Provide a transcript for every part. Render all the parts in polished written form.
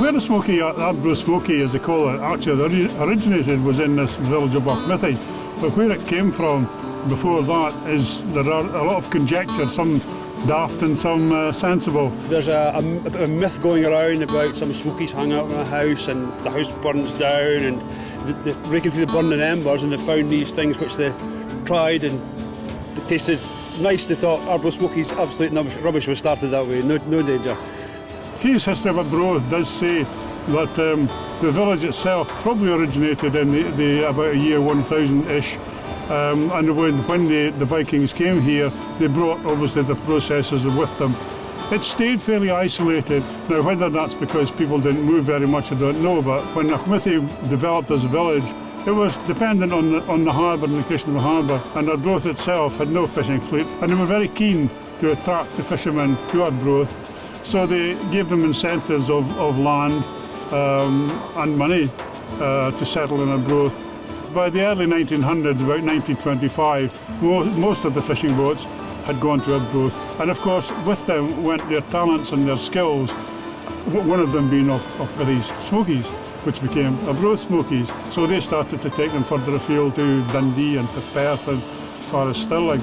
where the Smokie, Arbroath Smokie as they call it, actually originated was in this village of Auchmithy. But where it came from before that is there are a lot of conjecture, some daft and some sensible. There's a myth going around about some smokies hung out in a house and the house burns down and they're raking through the burning embers and they found these things which they tried and it tasted nice. They thought Arbroath Smokie's absolute rubbish was started that way, no danger. Keys History of Arbroath does say that the village itself probably originated in the about a year 1000-ish. And when the Vikings came here, they brought obviously the processes with them. It stayed fairly isolated. Now, whether that's because people didn't move very much, I don't know, but when Auchmithy developed as a village, it was dependent on the harbour and the creation of the harbour, and Arbroath itself had no fishing fleet, and they were very keen to attract the fishermen to Arbroath, so they gave them incentives of land and money to settle in Arbroath. By the early 1900s, about 1925, most of the fishing boats had gone to Arbroath. And of course, with them went their talents and their skills, one of them being Auchmithy's Smokies, which became Arbroath Smokies. So they started to take them further afield to Dundee and to Perth and as far as Stirling,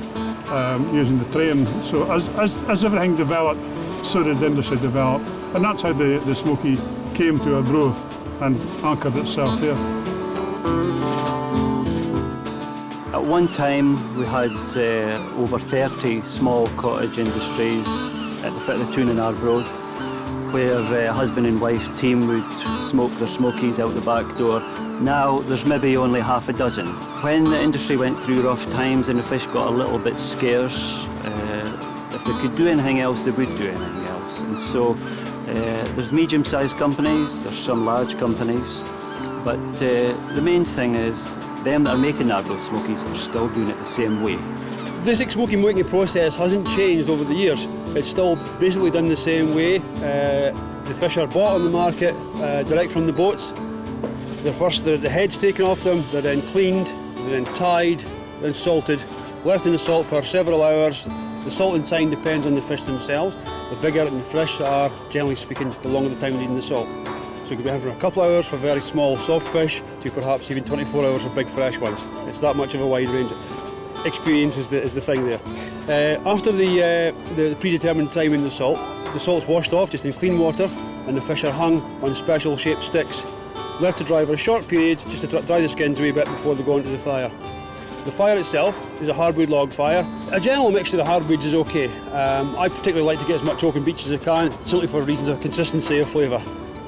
using the train. So as everything developed, so did the industry develop. And that's how the Smokie came to Arbroath and anchored itself there. At one time we had over 30 small cottage industries at the foot of the Toon in Arbroath, where husband and wife team would smoke their smokies out the back door. Now there's maybe only half a dozen. When the industry went through rough times and the fish got a little bit scarce, if they could do anything else, they would do anything else. And so there's medium-sized companies, there's some large companies, but the main thing is them that are making Arbroath Smokies are still doing it the same way. The basic smoky making process hasn't changed over the years. It's still basically done the same way. The fish are bought on the market direct from the boats. The head's taken off them, they're then cleaned, they're then tied, then salted, left in the salt for several hours. The salting time depends on the fish themselves. The bigger and the fish are, generally speaking, the longer the time they need in the salt. So you could be having a couple of hours for very small soft fish to perhaps even 24 hours for big fresh ones. It's that much of a wide range. Experience is the thing there. After the predetermined time in the salt's washed off just in clean water and the fish are hung on special shaped sticks, left to dry for a short period just to dry the skins a wee bit before they go into the fire. The fire itself is a hardwood log fire. A general mixture of hardwoods is okay. I particularly like to get as much oak and beech as I can, simply for reasons of consistency of flavour.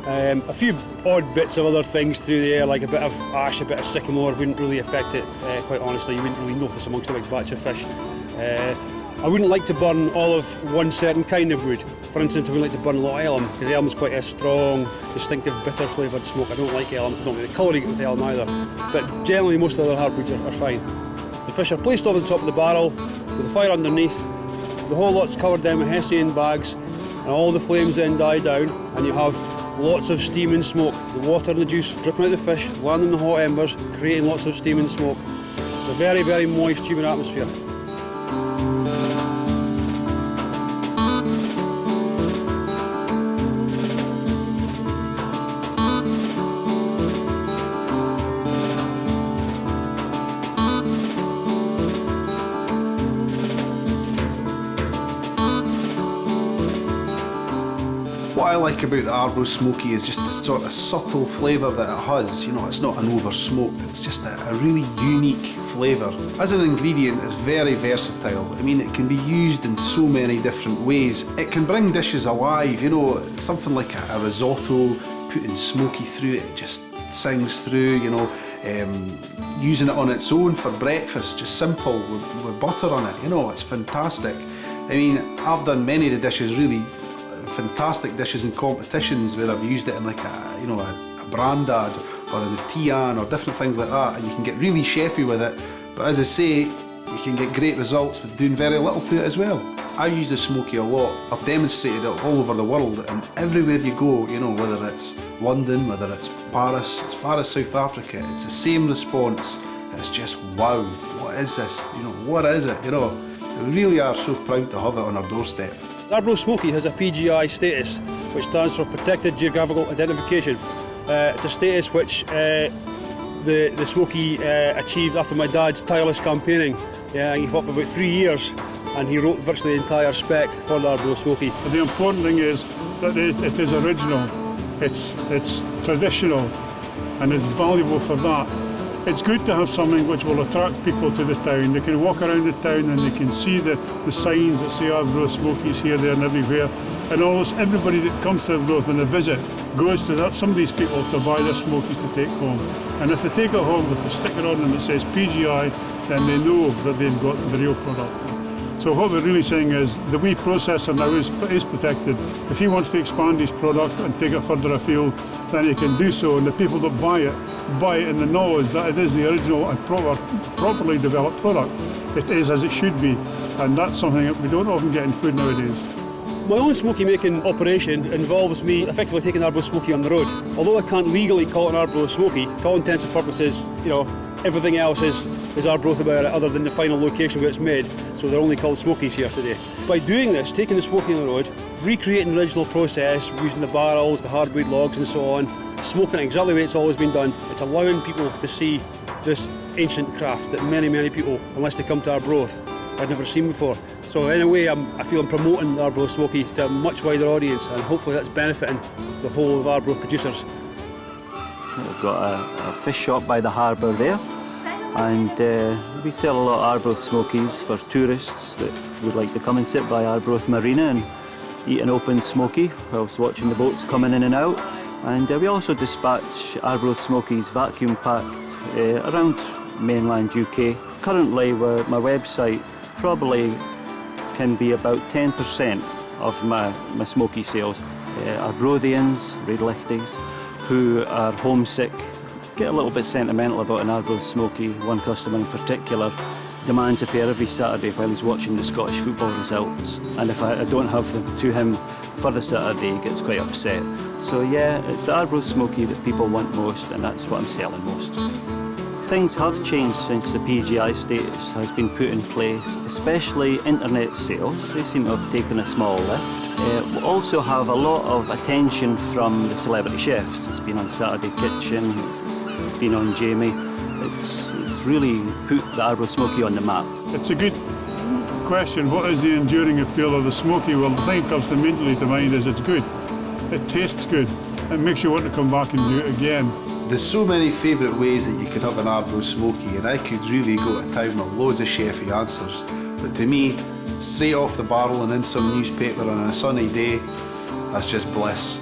A few odd bits of other things through the air, like a bit of ash, a bit of sycamore, wouldn't really affect it, quite honestly. You wouldn't really notice amongst a big batch of fish. I wouldn't like to burn all of one certain kind of wood. For instance, I wouldn't like to burn a lot of elm, because elm is quite a strong, distinctive, bitter flavoured smoke. I don't like elm, I don't like the colour you get with elm either. But generally, most of the other hardwoods are fine. The fish are placed over the top of the barrel, with the fire underneath. The whole lot's covered down with hessian bags, and all the flames then die down, and you have lots of steam and smoke. The water and the juice dripping out of the fish, landing in the hot embers, creating lots of steam and smoke. It's a very, very moist, humid atmosphere. What I like about the Arbroath Smokie is just the sort of subtle flavour that it has. You know, it's not an over-smoked, it's just a really unique flavour. As an ingredient, it's very versatile. I mean, it can be used in so many different ways. It can bring dishes alive, you know, something like a risotto, putting smoky through it, it just sings through, you know. Using it on its own for breakfast, just simple, with butter on it, you know, it's fantastic. I mean, I've done many of the dishes, really fantastic dishes in competitions where I've used it in like a brandad or in a tian or different things like that, and you can get really chefy with it, but as I say, you can get great results with doing very little to it as well. I use the Smokie a lot. I've demonstrated it all over the world, and everywhere you go, you know, whether it's London, whether it's Paris, as far as South Africa, it's the same response. It's just, wow, what is this? You know, what is it? You know, we really are so proud to have it on our doorstep. Arbroath Smokie has a PGI status, which stands for Protected Geographical Identification. It's a status which the Smokie achieved after my dad's tireless campaigning. He fought for about 3 years and he wrote virtually the entire spec for the Arbroath Smokie. The important thing is that it is original, it's traditional, and it's valuable for that. It's good to have something which will attract people to the town. They can walk around the town and they can see the signs that say Arbroath Smokies here, there and everywhere. And almost everybody that comes to Arbroath on a visit goes to some of these people to buy their smokies to take home. And if they take it home with the sticker on them that says PGI, then they know that they've got the real product. So what we're really saying is the wee processor now is protected. If he wants to expand his product and take it further afield, then he can do so. And the people that buy it in the knowledge that it is the original and properly developed product. It is as it should be. And that's something that we don't often get in food nowadays. My own smokie making operation involves me effectively taking Arbroath Smokie on the road. Although I can't legally call it an Arbroath Smokie, to all intents and purposes, everything else is Arbroath about it other than the final location where it's made, so they're only called smokies here today. By doing this, taking the smokie on the road, recreating the original process, using the barrels, the hardwood logs and so on, smoking it exactly the way it's always been done, it's allowing people to see this ancient craft that many, many people, unless they come to Arbroath, had never seen before. So in a way, I feel I'm promoting the Arbroath Smokie to a much wider audience, and hopefully that's benefiting the whole of Arbroath producers. We've got a fish shop by the harbour there, and we sell a lot of Arbroath Smokies for tourists that would like to come and sit by Arbroath Marina and eat an open smokie whilst watching the boats coming in and out. And we also dispatch Arbroath Smokies vacuum packed around mainland UK. Currently, my website probably can be about 10% of my smokie sales. Arbroathians, Raidlichties, who are homesick, get a little bit sentimental about an Arbroath Smokie. One customer in particular demands a pair every Saturday while he's watching the Scottish football results. And if I don't have them to him for the Saturday, he gets quite upset. So yeah, it's the Arbroath Smokie that people want most, and that's what I'm selling most. Things have changed since the PGI status has been put in place, especially internet sales. They seem to have taken a small lift. We also have a lot of attention from the celebrity chefs. It's been on Saturday Kitchen, it's been on Jamie. It's really put the Arbroath Smokie on the map. It's a good question. What is the enduring appeal of the smokie? Well, the thing that comes immediately to mind is it's good. It tastes good. It makes you want to come back and do it again. There's so many favourite ways that you could have an Arbroath Smokie, and I could really go to town with loads of chefy answers. But to me, straight off the barrel and in some newspaper on a sunny day, that's just bliss.